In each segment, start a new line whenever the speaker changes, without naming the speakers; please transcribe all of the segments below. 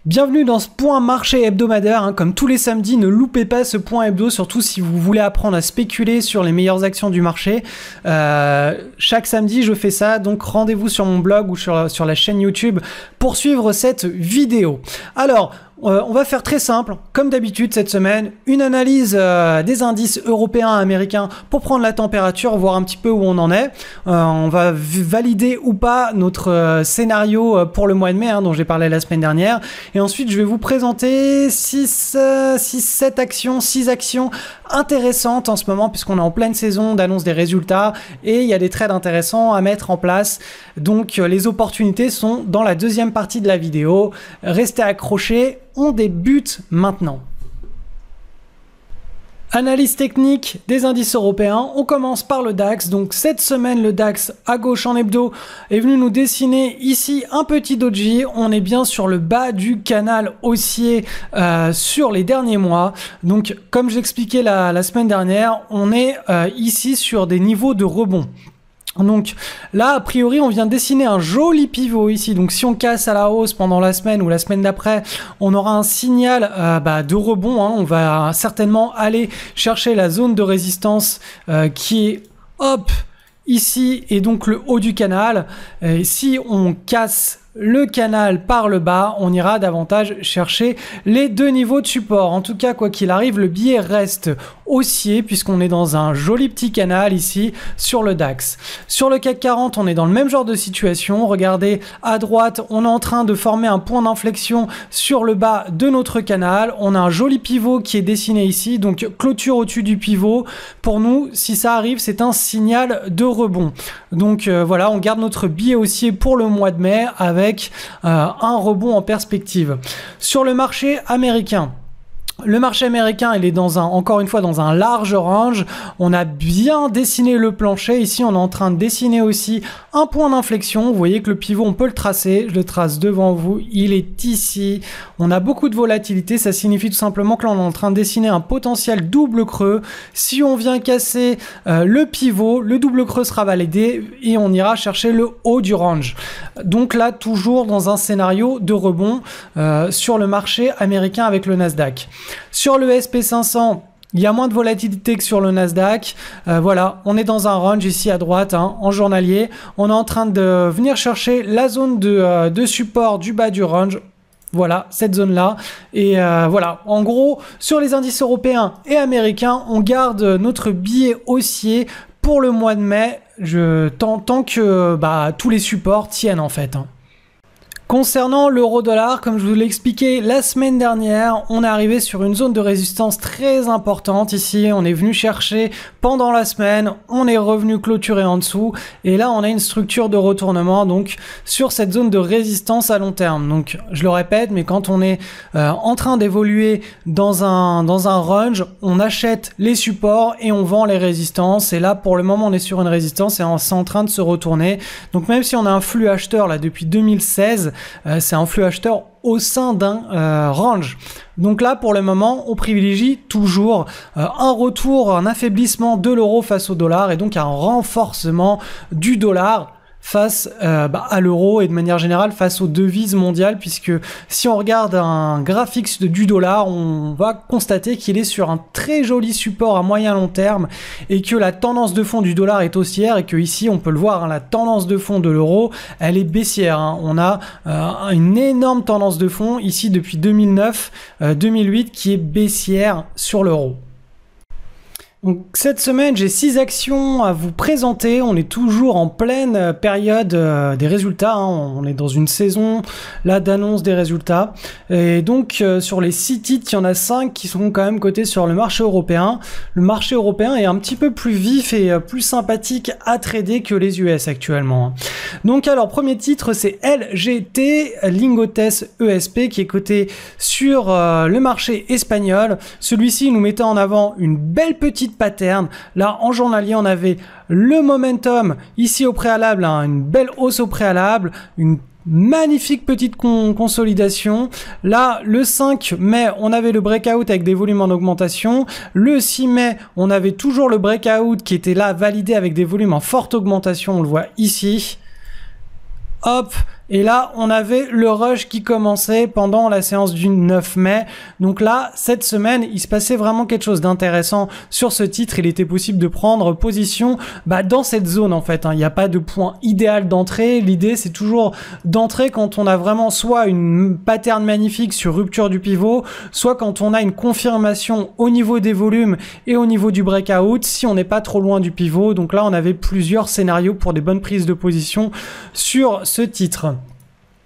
Bienvenue dans ce point marché hebdomadaire, comme tous les samedis, ne loupez pas ce point hebdo, surtout si vous voulez apprendre à spéculer sur les meilleures actions du marché. Chaque samedi je fais ça, donc rendez-vous sur mon blog ou sur la chaîne YouTube pour suivre cette vidéo. Alors, on va faire très simple, comme d'habitude cette semaine, une analyse des indices européens et américains pour prendre la température, voir un petit peu où on en est. On va valider ou pas notre scénario pour le mois de mai, dont j'ai parlé la semaine dernière. Et ensuite, je vais vous présenter 6 actions intéressantes en ce moment, puisqu'on est en pleine saison d'annonce des résultats et il y a des trades intéressants à mettre en place. Donc, les opportunités sont dans la deuxième partie de la vidéo. Restez accrochés. On débute maintenant. Analyse technique des indices européens. On commence par le DAX. Donc cette semaine, le DAX à gauche en hebdo est venu nous dessiner ici un petit doji. On est bien sur le bas du canal haussier sur les derniers mois. Donc comme j'expliquais la semaine dernière, on est ici sur des niveaux de rebond. Donc là, a priori, on vient de dessiner un joli pivot ici. Donc si on casse à la hausse pendant la semaine ou la semaine d'après, on aura un signal de rebond. On va certainement aller chercher la zone de résistance qui est ici et donc le haut du canal. Et si on casse le canal par le bas, on ira davantage chercher les deux niveaux de support. En tout cas, quoi qu'il arrive, le billet reste haussier puisqu'on est dans un joli petit canal ici sur le DAX. Sur le CAC 40, on est dans le même genre de situation. Regardez à droite, on est en train de former un point d'inflexion sur le bas de notre canal. On a un joli pivot qui est dessiné ici, donc clôture au-dessus du pivot. Pour nous, si ça arrive, c'est un signal de rebond. Donc voilà, on garde notre billet haussier pour le mois de mai avec un rebond en perspective. Sur le marché américain, il est encore une fois dans un large range. On a bien dessiné le plancher. Ici, on est en train de dessiner aussi un point d'inflexion. Vous voyez que le pivot, on peut le tracer. Je le trace devant vous. Il est ici. On a beaucoup de volatilité. Ça signifie tout simplement que là, on est en train de dessiner un potentiel double creux. Si on vient casser le pivot, le double creux sera validé et on ira chercher le haut du range. Donc là, toujours dans un scénario de rebond sur le marché américain avec le Nasdaq. Sur le SP500, il y a moins de volatilité que sur le Nasdaq. Voilà, on est dans un range ici à droite, en journalier. On est en train de venir chercher la zone de support du bas du range. Voilà, cette zone-là. Et voilà, en gros, sur les indices européens et américains, on garde notre billet haussier pour le mois de mai, tant que tous les supports tiennent en fait. Concernant l'euro-dollar, comme je vous l'ai expliqué la semaine dernière, on est arrivé sur une zone de résistance très importante. Ici, on est venu chercher pendant la semaine, on est revenu clôturer en dessous. Et là, on a une structure de retournement donc sur cette zone de résistance à long terme. Donc, je le répète, mais quand on est en train d'évoluer dans un range, on achète les supports et on vend les résistances. Et là, pour le moment, on est sur une résistance et c'est en train de se retourner. Donc, même si on a un flux acheteur là depuis 2016, c'est un flux acheteur au sein d'un range. Donc là, pour le moment, on privilégie toujours un retour, un affaiblissement de l'euro face au dollar et donc un renforcement du dollar face à l'euro et de manière générale face aux devises mondiales, puisque si on regarde un graphique du dollar, on va constater qu'il est sur un très joli support à moyen long terme et que la tendance de fond du dollar est haussière et que ici on peut le voir, la tendance de fond de l'euro elle est baissière. On a une énorme tendance de fond ici depuis 2009-2008 qui est baissière sur l'euro. Donc, cette semaine, j'ai 6 actions à vous présenter. On est toujours en pleine période des résultats. On est dans une saison là d'annonce des résultats. Et donc, sur les 6 titres, il y en a 5 qui sont quand même cotés sur le marché européen. Le marché européen est un petit peu plus vif et plus sympathique à trader que les US actuellement. Donc, alors, premier titre, c'est LGT, Lingotes ESP, qui est coté sur le marché espagnol. Celui-ci nous mettait en avant une belle petite pattern. Là, en journalier, on avait le momentum ici au préalable, une belle hausse au préalable, une magnifique petite consolidation. Là, le 5 mai, on avait le breakout avec des volumes en augmentation. Le 6 mai, on avait toujours le breakout qui était là validé avec des volumes en forte augmentation. On le voit ici. Hop, Et là, on avait le rush qui commençait pendant la séance du 9 mai. Donc là, cette semaine, il se passait vraiment quelque chose d'intéressant sur ce titre. Il était possible de prendre position dans cette zone en fait. Il n'y a pas de point idéal d'entrée. L'idée, c'est toujours d'entrer quand on a vraiment soit une pattern magnifique sur rupture du pivot, soit quand on a une confirmation au niveau des volumes et au niveau du breakout, si on n'est pas trop loin du pivot. Donc là, on avait plusieurs scénarios pour des bonnes prises de position sur ce titre.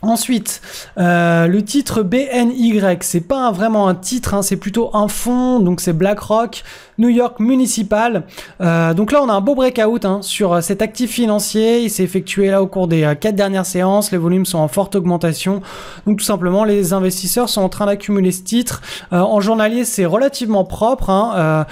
Ensuite, le titre BNY, c'est pas vraiment un titre, c'est plutôt un fonds, donc c'est BlackRock, New York Municipal. Donc là, on a un beau breakout sur cet actif financier. Il s'est effectué là au cours des 4 dernières séances. Les volumes sont en forte augmentation. Donc tout simplement, les investisseurs sont en train d'accumuler ce titre. En journalier, c'est relativement propre.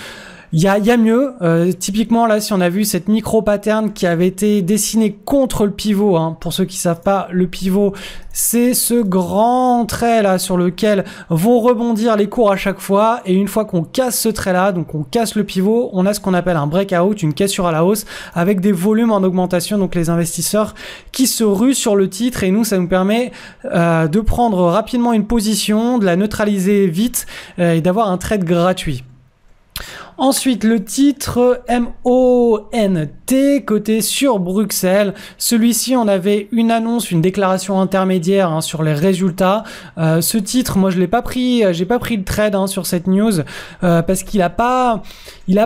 Il y a mieux, typiquement là si on a vu cette micro pattern qui avait été dessinée contre le pivot, pour ceux qui savent pas, le pivot c'est ce grand trait là sur lequel vont rebondir les cours à chaque fois, et une fois qu'on casse ce trait là, donc on casse le pivot, on a ce qu'on appelle un breakout, une cassure à la hausse avec des volumes en augmentation, donc les investisseurs qui se ruent sur le titre, et nous ça nous permet de prendre rapidement une position, de la neutraliser vite et d'avoir un trade gratuit. Ensuite, le titre MONT coté sur Bruxelles. Celui-ci, on avait une annonce, une déclaration intermédiaire sur les résultats. Ce titre, moi, je l'ai pas pris, j'ai pas pris le trade sur cette news parce qu'il a pas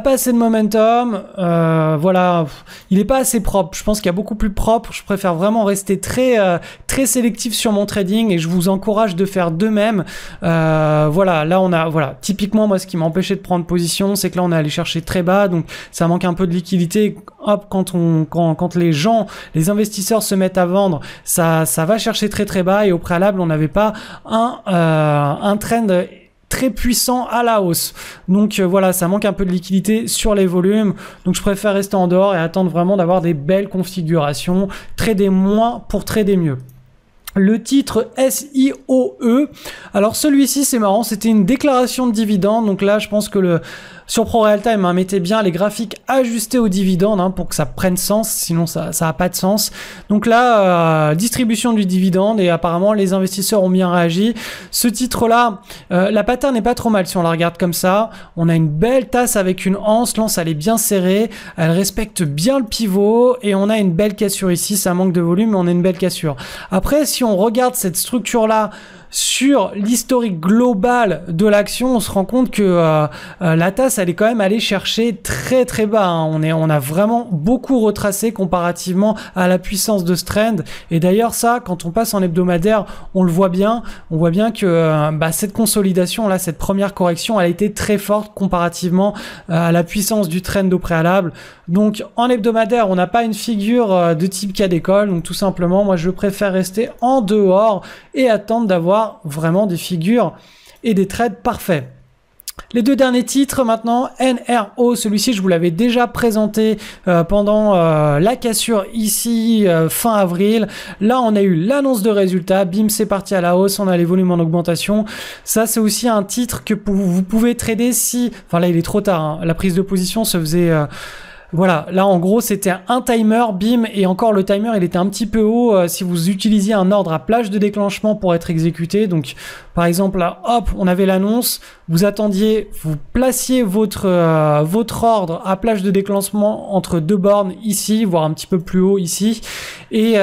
assez de momentum. Voilà, il est pas assez propre. Je pense qu'il y a beaucoup plus propre. Je préfère vraiment rester très sélectif sur mon trading et je vous encourage de faire de même. Voilà, là on a typiquement moi ce qui m'a empêché de prendre position, c'est que là on est allé chercher très bas, donc ça manque un peu de liquidité. Hop, quand les investisseurs se mettent à vendre, ça va chercher très bas, et au préalable on n'avait pas un trend très puissant à la hausse. Donc voilà, ça manque un peu de liquidité sur les volumes. Donc je préfère rester en dehors et attendre vraiment d'avoir des belles configurations, trader moins pour trader mieux. Le titre SIOE, alors celui-ci c'est marrant, c'était une déclaration de dividende, donc là je pense que sur ProRealTime mettez bien les graphiques ajustés aux dividendes pour que ça prenne sens, sinon ça a pas de sens. Donc là distribution du dividende, et apparemment les investisseurs ont bien réagi. Ce titre là, la pattern n'est pas trop mal si on la regarde comme ça. On a une belle tasse avec une anse, l'anse elle est bien serrée, elle respecte bien le pivot, et on a une belle cassure ici. Ça manque de volume mais on a une belle cassure. Après si on regarde cette structure là sur l'historique global de l'action, on se rend compte que la tasse elle est quand même allée chercher très bas. On a vraiment beaucoup retracé comparativement à la puissance de ce trend. Et d'ailleurs ça, quand on passe en hebdomadaire, on le voit bien. On voit bien que cette consolidation là, cette première correction, elle a été très forte comparativement à la puissance du trend au préalable. Donc en hebdomadaire, on n'a pas une figure de type cas d'école. Donc tout simplement, moi je préfère rester en dehors et attendre d'avoir vraiment des figures et des trades parfaits. Les deux derniers titres maintenant, NRO, celui-ci je vous l'avais déjà présenté pendant la cassure ici fin avril. Là on a eu l'annonce de résultats, bim c'est parti à la hausse, on a les volumes en augmentation. Ça c'est aussi un titre que vous pouvez trader si, enfin là il est trop tard, la prise de position se faisait... Voilà, là en gros c'était un timer, bim, et encore le timer il était un petit peu haut si vous utilisiez un ordre à plage de déclenchement pour être exécuté. Donc par exemple là, hop, on avait l'annonce, vous attendiez, vous placiez votre ordre à plage de déclenchement entre deux bornes ici, voire un petit peu plus haut ici, et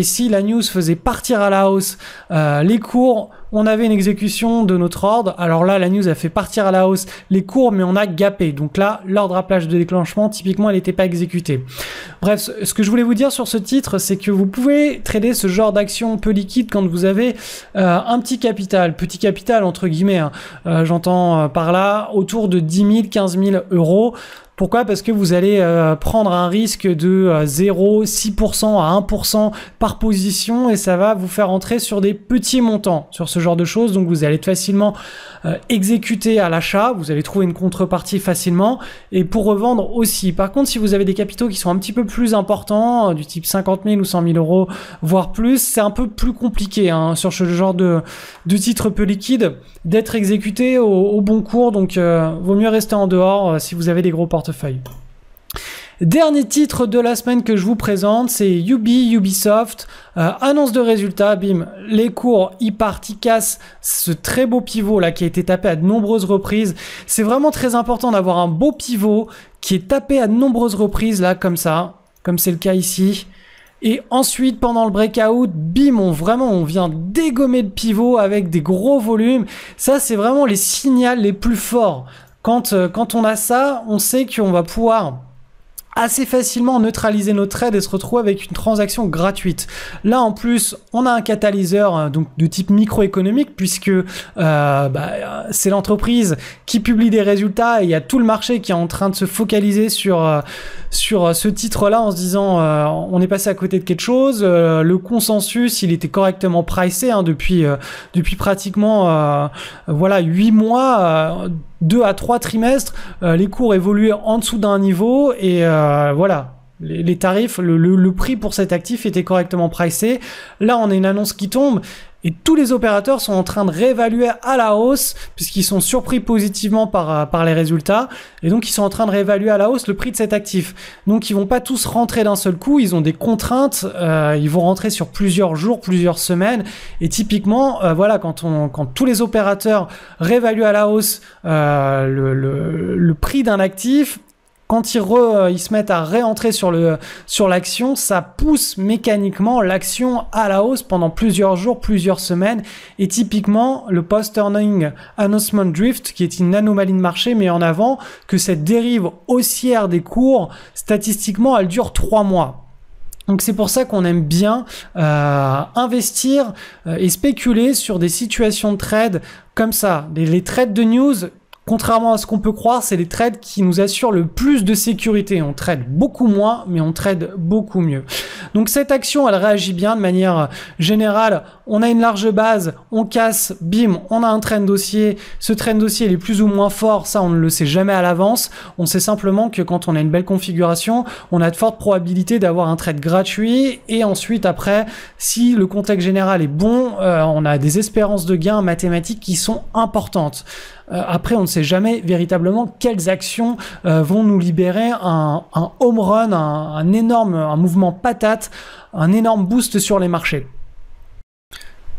si la news faisait partir à la hausse les cours, on avait une exécution de notre ordre. Alors là, la news a fait partir à la hausse les cours, mais on a gapé. Donc là, l'ordre à plage de déclenchement, typiquement, elle n'était pas exécutée. Bref, ce que je voulais vous dire sur ce titre, c'est que vous pouvez trader ce genre d'action peu liquide quand vous avez un petit capital entre guillemets. J'entends par là autour de 10 000, 15 000 euros. Pourquoi? Parce que vous allez prendre un risque de 0,6% à 1% par position, et ça va vous faire entrer sur des petits montants sur ce genre de choses. Donc vous allez être facilement exécuter à l'achat, vous allez trouver une contrepartie facilement, et pour revendre aussi. Par contre, si vous avez des capitaux qui sont un petit peu plus importants, du type 50 000 ou 100 000 euros, voire plus, c'est un peu plus compliqué sur ce genre de titres peu liquides d'être exécuté au bon cours. Donc vaut mieux rester en dehors si vous avez des gros portefeuille. Dernier titre de la semaine que je vous présente, c'est Ubisoft. Annonce de résultats, bim, les cours, ils partent, ils cassent ce très beau pivot là qui a été tapé à de nombreuses reprises. C'est vraiment très important d'avoir un beau pivot qui est tapé à de nombreuses reprises là comme ça, comme c'est le cas ici. Et ensuite, pendant le breakout, bim, on vient dégommer le pivot avec des gros volumes. Ça, c'est vraiment les signaux les plus forts. Quand on a ça, on sait qu'on va pouvoir assez facilement neutraliser nos trades et se retrouver avec une transaction gratuite. Là en plus on a un catalyseur donc de type microéconomique puisque c'est l'entreprise qui publie des résultats et il y a tout le marché qui est en train de se focaliser sur ce titre là en se disant on est passé à côté de quelque chose. Le consensus il était correctement pricé depuis pratiquement 8 mois, 2 à 3 trimestres, les cours évoluaient en dessous d'un niveau et voilà, les tarifs, le prix pour cet actif était correctement pricé. Là, on a une annonce qui tombe et tous les opérateurs sont en train de réévaluer à la hausse puisqu'ils sont surpris positivement par les résultats et donc ils sont en train de réévaluer à la hausse le prix de cet actif. Donc ils vont pas tous rentrer d'un seul coup, ils ont des contraintes, ils vont rentrer sur plusieurs jours, plusieurs semaines et typiquement quand tous les opérateurs réévaluent à la hausse le prix d'un actif, quand ils se mettent à réentrer sur l'action, ça pousse mécaniquement l'action à la hausse pendant plusieurs jours, plusieurs semaines. Et typiquement, le post-earning announcement drift, qui est une anomalie de marché, met en avant que cette dérive haussière des cours, statistiquement, elle dure 3 mois. Donc c'est pour ça qu'on aime bien investir et spéculer sur des situations de trade comme ça. Les trades de news, contrairement à ce qu'on peut croire, c'est les trades qui nous assurent le plus de sécurité. On trade beaucoup moins, mais on trade beaucoup mieux. Donc cette action, elle réagit bien de manière générale. On a une large base, on casse, bim, on a un trend haussier. Ce trend haussier, il est plus ou moins fort, ça on ne le sait jamais à l'avance. On sait simplement que quand on a une belle configuration, on a de fortes probabilités d'avoir un trade gratuit. Et ensuite, après, si le contexte général est bon, on a des espérances de gains mathématiques qui sont importantes. Après, on ne sait jamais véritablement quelles actions vont nous libérer un home run, un mouvement patate, un énorme boost sur les marchés.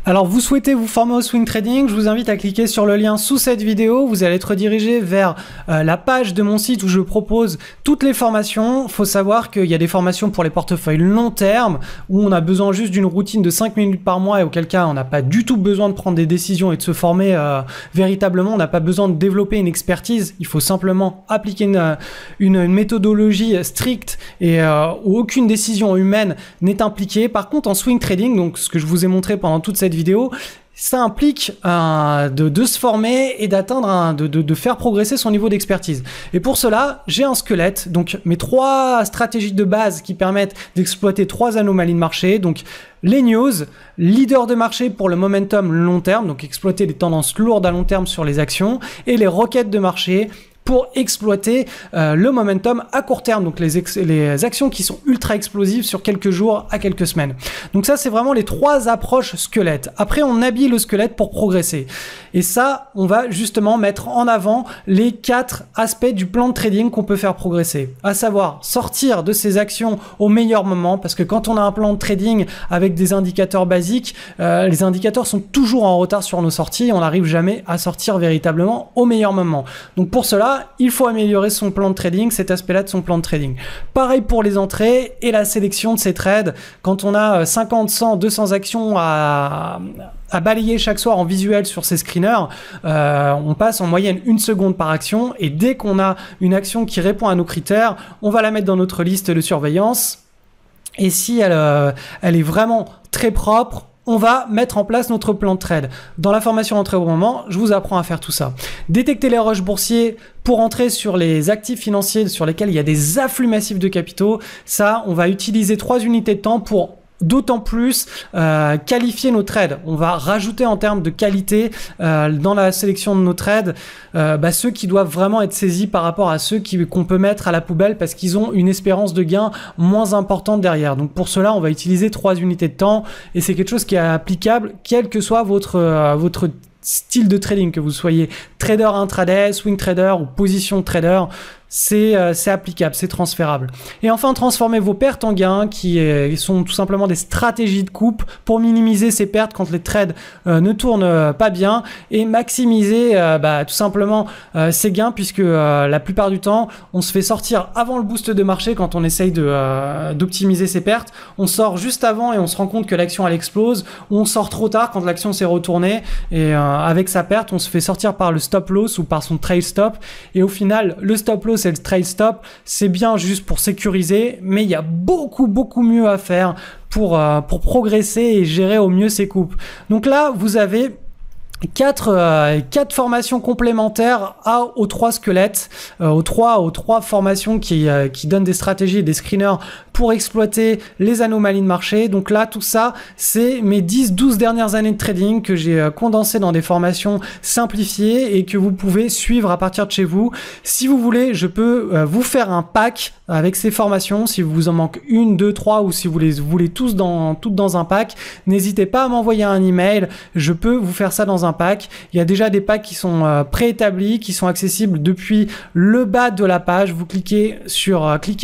Alors vous souhaitez vous former au swing trading, je vous invite à cliquer sur le lien sous cette vidéo, vous allez être redirigé vers la page de mon site où je propose toutes les formations. Faut savoir qu'il y a des formations pour les portefeuilles long terme où on a besoin juste d'une routine de 5 minutes par mois et auquel cas on n'a pas du tout besoin de prendre des décisions et de se former véritablement, on n'a pas besoin de développer une expertise, il faut simplement appliquer une méthodologie stricte et où aucune décision humaine n'est impliquée. Par contre en swing trading, donc ce que je vous ai montré pendant toute cette vidéo, ça implique de se former et d'atteindre de faire progresser son niveau d'expertise. Et pour cela, j'ai un squelette, donc mes 3 stratégies de base qui permettent d'exploiter 3 anomalies de marché. Donc les news, leader de marché pour le momentum long terme, donc exploiter les tendances lourdes à long terme sur les actions, et les roquettes de marché pour exploiter le momentum à court terme, donc les actions qui sont ultra explosives sur quelques jours à quelques semaines. Donc ça, c'est vraiment les 3 approches squelettes. Après, on habille le squelette pour progresser. Et ça, on va justement mettre en avant les 4 aspects du plan de trading qu'on peut faire progresser. À savoir, sortir de ces actions au meilleur moment, parce que quand on a un plan de trading avec des indicateurs basiques, les indicateurs sont toujours en retard sur nos sorties, on n'arrive jamais à sortir véritablement au meilleur moment. Donc pour cela, il faut améliorer son plan de trading, cet aspect-là de son plan de trading. Pareil pour les entrées et la sélection de ces trades. Quand on a 50, 100, 200 actions à balayer chaque soir en visuel sur ces screeners, on passe en moyenne 1 seconde par action et dès qu'on a une action qui répond à nos critères, on va la mettre dans notre liste de surveillance et si elle est vraiment très propre, on va mettre en place notre plan de trade. Dans la formation entrée au moment, je vous apprends à faire tout ça. Détecter les rushs boursiers pour entrer sur les actifs financiers sur lesquels il y a des afflux massifs de capitaux. Ça, on va utiliser 3 unités de temps pour d'autant plus qualifier nos trades. On va rajouter en termes de qualité dans la sélection de nos trades ceux qui doivent vraiment être saisis par rapport à ceux qu'on peut mettre à la poubelle parce qu'ils ont une espérance de gain moins importante derrière. Donc pour cela, on va utiliser 3 unités de temps et c'est quelque chose qui est applicable quel que soit votre style de trading, que vous soyez trader intraday, swing trader ou position trader. c'est applicable, c'est transférable. Et enfin, transformez vos pertes en gains qui sont tout simplement des stratégies de coupe pour minimiser ces pertes quand les trades ne tournent pas bien et maximiser tout simplement ces gains puisque la plupart du temps, on se fait sortir avant le boost de marché quand on essaye d'optimiser ses pertes. On sort juste avant et on se rend compte que l'action elle explose, ou on sort trop tard quand l'action s'est retournée et avec sa perte, on se fait sortir par le stop loss ou par son trail stop et au final, le stop loss et le trail stop, c'est bien juste pour sécuriser, mais il y a beaucoup mieux à faire pour progresser et gérer au mieux ses coupes. Donc là, vous avez quatre formations complémentaires aux 3 squelettes, aux trois formations qui donnent des stratégies et des screeners pour exploiter les anomalies de marché. Donc là, tout ça, c'est mes 10-12 dernières années de trading que j'ai condensé dans des formations simplifiées et que vous pouvez suivre à partir de chez vous. Si vous voulez, je peux vous faire un pack avec ces formations. Si vous en manque 1, 2, 3 ou si vous les voulez toutes dans un pack, n'hésitez pas à m'envoyer un email. Je peux vous faire ça dans un pack. Il y a déjà des packs qui sont préétablis, qui sont accessibles depuis le bas de la page. Vous cliquez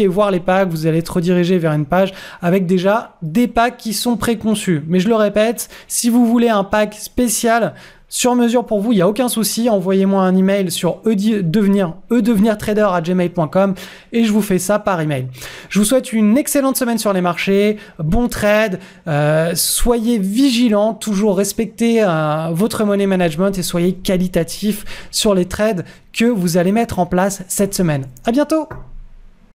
voir les packs, vous allez être redirigé vers une page avec déjà des packs qui sont préconçus. Mais je le répète, si vous voulez un pack spécial sur mesure pour vous, il n'y a aucun souci, envoyez-moi un email sur edevenirtrader@gmail.com et je vous fais ça par email. Je vous souhaite une excellente semaine sur les marchés, bon trade, soyez vigilants, toujours respectez votre money management et soyez qualitatif sur les trades que vous allez mettre en place cette semaine. À bientôt!